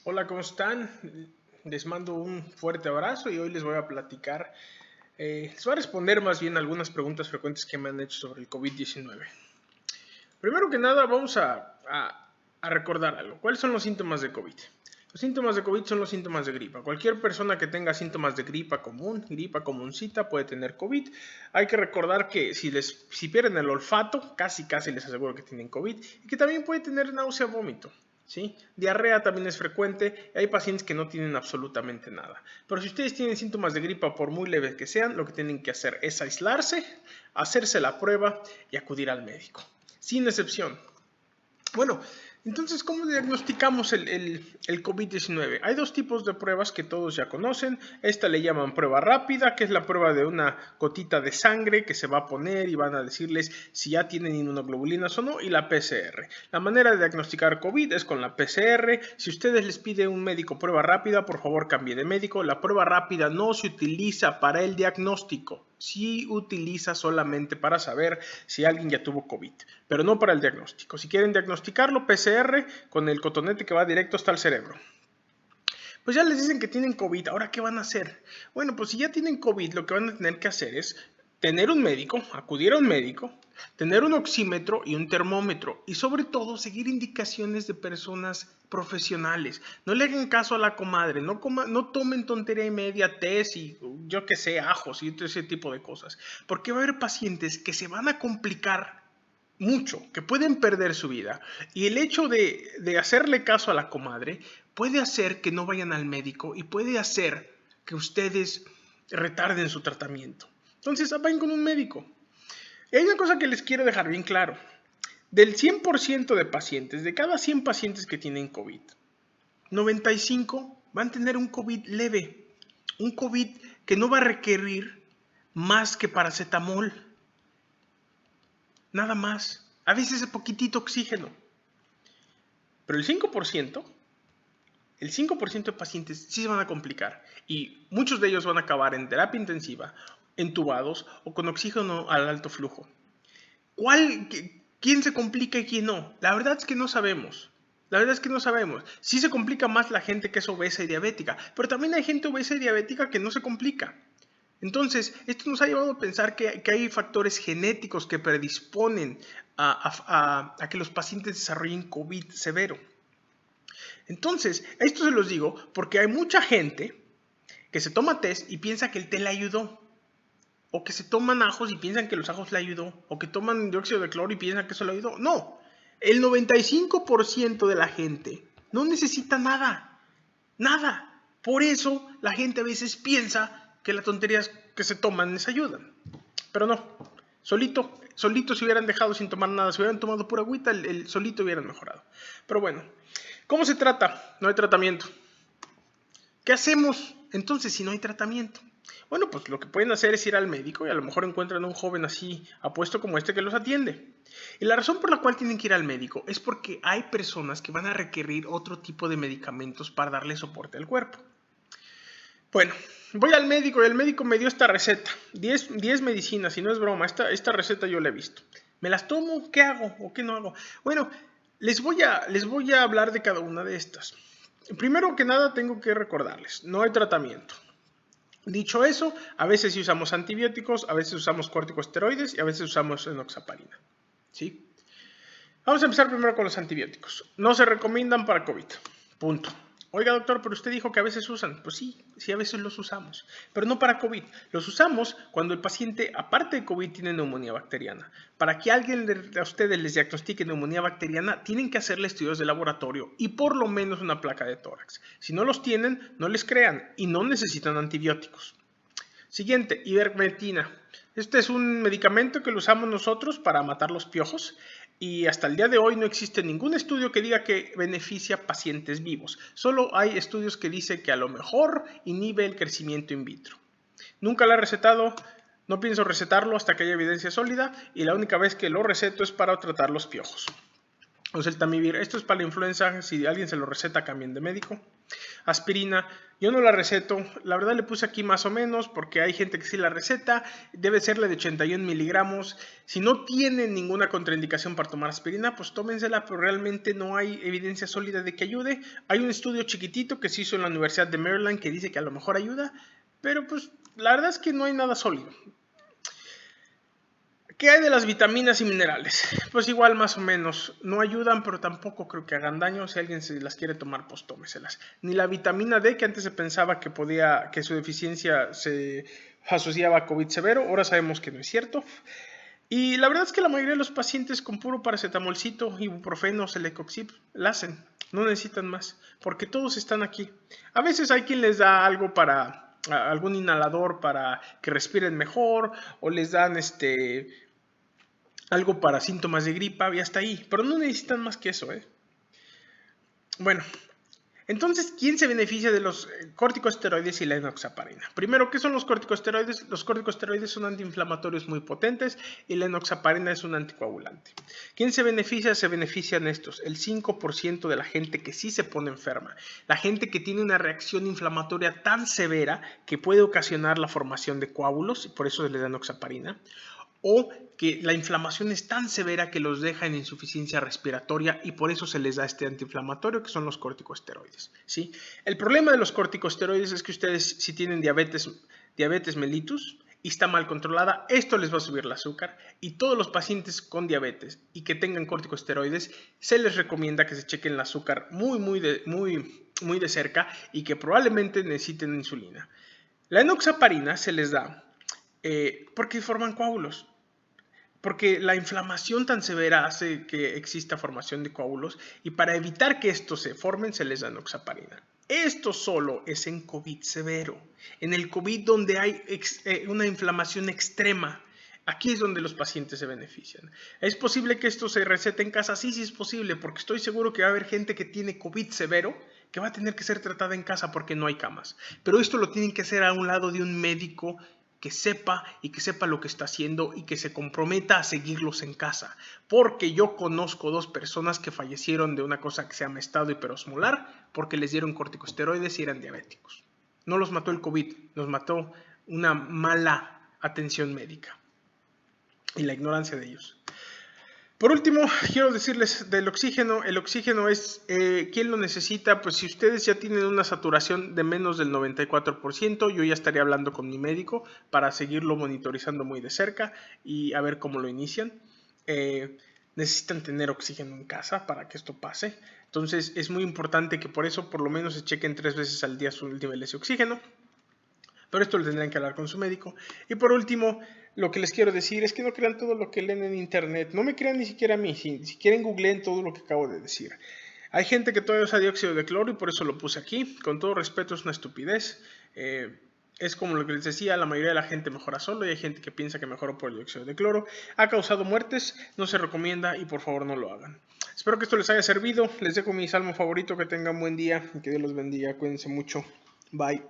Hola, ¿cómo están? Les mando un fuerte abrazo y hoy les voy a platicar, les voy a responder más bien algunas preguntas frecuentes que me han hecho sobre el COVID-19. Primero que nada, vamos a recordar algo. ¿Cuáles son los síntomas de COVID? Los síntomas de COVID son los síntomas de gripa. Cualquier persona que tenga síntomas de gripa comuncita, puede tener COVID. Hay que recordar que si pierden el olfato, casi les aseguro que tienen COVID. Y que también puede tener náusea, vómito. ¿Sí? Diarrea también es frecuente. Hay pacientes que no tienen absolutamente nada. Pero si ustedes tienen síntomas de gripa, por muy leves que sean, lo que tienen que hacer es aislarse, hacerse la prueba y acudir al médico. Sin excepción. Bueno, entonces, ¿cómo diagnosticamos el COVID-19? Hay dos tipos de pruebas que todos ya conocen. Esta le llaman prueba rápida, que es la prueba de una gotita de sangre que se va a poner y van a decirles si ya tienen inmunoglobulinas o no, y la PCR. La manera de diagnosticar COVID es con la PCR. Si ustedes les pide un médico prueba rápida, por favor cambie de médico. La prueba rápida no se utiliza para el diagnóstico. Sí utiliza solamente para saber si alguien ya tuvo COVID, pero no para el diagnóstico. Si quieren diagnosticarlo, PCR con el cotonete que va directo hasta el cerebro. Pues ya les dicen que tienen COVID, ¿ahora qué van a hacer? Bueno, pues si ya tienen COVID, lo que van a tener que hacer es tener un médico, acudir a un médico, tener un oxímetro y un termómetro y sobre todo seguir indicaciones de personas profesionales. No le hagan caso a la comadre, no tomen tontería y media, test y yo que sé, ajos y todo ese tipo de cosas. Porque va a haber pacientes que se van a complicar mucho, que pueden perder su vida. Y el hecho de hacerle caso a la comadre puede hacer que no vayan al médico y puede hacer que ustedes retarden su tratamiento. Entonces, vayan con un médico. Y hay una cosa que les quiero dejar bien claro. Del 100% de pacientes, de cada 100 pacientes que tienen COVID, 95 van a tener un COVID leve. Un COVID que no va a requerir más que paracetamol. Nada más. A veces es poquitito oxígeno. Pero el 5% de pacientes sí se van a complicar y muchos de ellos van a acabar en terapia intensiva, entubados o con oxígeno al alto flujo. ¿Quién se complica y quién no? La verdad es que no sabemos. Sí se complica más la gente que es obesa y diabética, pero también hay gente obesa y diabética que no se complica. Entonces, esto nos ha llevado a pensar que hay factores genéticos que predisponen a que los pacientes desarrollen COVID severo. Entonces, esto se los digo porque hay mucha gente que se toma test y piensa que el té le ayudó. O que se toman ajos y piensan que los ajos le ayudó. O que toman dióxido de cloro y piensan que eso le ayudó. No, el 95% de la gente no necesita nada. Nada. Por eso la gente a veces piensa que las tonterías que se toman les ayudan. Pero no. Solito si hubieran dejado sin tomar nada, si hubieran tomado pura agüita, el solito hubieran mejorado. Pero bueno, ¿cómo se trata? No hay tratamiento. ¿Qué hacemos entonces si no hay tratamiento? Bueno, pues lo que pueden hacer es ir al médico y a lo mejor encuentran a un joven así apuesto como este que los atiende. Y la razón por la cual tienen que ir al médico es porque hay personas que van a requerir otro tipo de medicamentos para darle soporte al cuerpo. Bueno, voy al médico y el médico me dio esta receta, 10 medicinas, y no es broma, esta receta yo la he visto. ¿Me las tomo? ¿Qué hago o qué no hago? Bueno, les voy a hablar de cada una de estas. Primero que nada tengo que recordarles, no hay tratamiento. Dicho eso, a veces sí usamos antibióticos, a veces usamos corticosteroides y a veces usamos enoxaparina. ¿Sí? Vamos a empezar primero con los antibióticos. No se recomiendan para COVID. Punto. Oiga, doctor, pero usted dijo que a veces usan. Pues sí, a veces los usamos, pero no para COVID. Los usamos cuando el paciente, aparte de COVID, tiene neumonía bacteriana. Para que alguien a ustedes les diagnostique neumonía bacteriana, tienen que hacerle estudios de laboratorio y por lo menos una placa de tórax. Si no los tienen, no les crean y no necesitan antibióticos. Siguiente, ivermectina. Este es un medicamento que lo usamos nosotros para matar los piojos y hasta el día de hoy no existe ningún estudio que diga que beneficia a pacientes vivos. Solo hay estudios que dicen que a lo mejor inhibe el crecimiento in vitro. Nunca lo he recetado, no pienso recetarlo hasta que haya evidencia sólida y la única vez que lo receto es para tratar los piojos. Oseltamivir, esto es para la influenza, si alguien se lo receta cambien de médico. Aspirina, yo no la receto, la verdad le puse aquí más o menos porque hay gente que sí la receta, debe ser la de 81 miligramos. Si no tienen ninguna contraindicación para tomar aspirina, pues tómensela, pero realmente no hay evidencia sólida de que ayude. Hay un estudio chiquitito que se hizo en la Universidad de Maryland que dice que a lo mejor ayuda, pero pues la verdad es que no hay nada sólido. ¿Qué hay de las vitaminas y minerales? Pues igual más o menos, no ayudan, pero tampoco creo que hagan daño. Si alguien se las quiere tomar, pues tómeselas. Ni la vitamina D, que antes se pensaba que su deficiencia se asociaba a COVID severo, ahora sabemos que no es cierto. Y la verdad es que la mayoría de los pacientes con puro paracetamolcito, ibuprofeno, celecoxib, la hacen. No necesitan más, porque todos están aquí. A veces hay quien les da algo para algún inhalador para que respiren mejor, o les dan algo para síntomas de gripa y hasta ahí, pero no necesitan más que eso, ¿eh? Bueno, entonces, ¿quién se beneficia de los corticosteroides y la enoxaparina? Primero, ¿qué son los corticosteroides? Los corticosteroides son antiinflamatorios muy potentes y la enoxaparina es un anticoagulante. ¿Quién se beneficia? Se benefician estos, el 5% de la gente que sí se pone enferma, la gente que tiene una reacción inflamatoria tan severa que puede ocasionar la formación de coágulos y por eso se les da enoxaparina, o que la inflamación es tan severa que los deja en insuficiencia respiratoria y por eso se les da este antiinflamatorio que son los corticosteroides, ¿sí? El problema de los corticosteroides es que ustedes si tienen diabetes mellitus y está mal controlada, esto les va a subir el azúcar y todos los pacientes con diabetes y que tengan corticosteroides se les recomienda que se chequen el azúcar muy de cerca y que probablemente necesiten insulina. La enoxaparina se les da porque forman coágulos. Porque la inflamación tan severa hace que exista formación de coágulos y para evitar que estos se formen se les da enoxaparina. Esto solo es en COVID severo, en el COVID donde hay una inflamación extrema. Aquí es donde los pacientes se benefician. ¿Es posible que esto se recete en casa? Sí, sí es posible, porque estoy seguro que va a haber gente que tiene COVID severo que va a tener que ser tratada en casa porque no hay camas. Pero esto lo tienen que hacer a un lado de un médico que sepa lo que está haciendo y que se comprometa a seguirlos en casa. Porque yo conozco 2 personas que fallecieron de una cosa que se llama estado hiperosmolar porque les dieron corticosteroides y eran diabéticos. No los mató el COVID, los mató una mala atención médica y la ignorancia de ellos. Por último, quiero decirles del oxígeno. El oxígeno es, ¿quién lo necesita? Pues si ustedes ya tienen una saturación de menos del 94%, yo ya estaría hablando con mi médico para seguirlo monitorizando muy de cerca y a ver cómo lo inician. Necesitan tener oxígeno en casa para que esto pase. Entonces es muy importante que por eso por lo menos se chequen 3 veces al día sus niveles de oxígeno. Pero esto lo tendrán que hablar con su médico. Y por último, lo que les quiero decir es que no crean todo lo que leen en internet. No me crean ni siquiera a mí. Si quieren, googleen todo lo que acabo de decir. Hay gente que todavía usa dióxido de cloro y por eso lo puse aquí. Con todo respeto, es una estupidez. Es como lo que les decía, la mayoría de la gente mejora solo y hay gente que piensa que mejoró por el dióxido de cloro. Ha causado muertes, no se recomienda y por favor no lo hagan. Espero que esto les haya servido. Les dejo mi salmo favorito. Que tengan buen día y que Dios los bendiga. Cuídense mucho. Bye.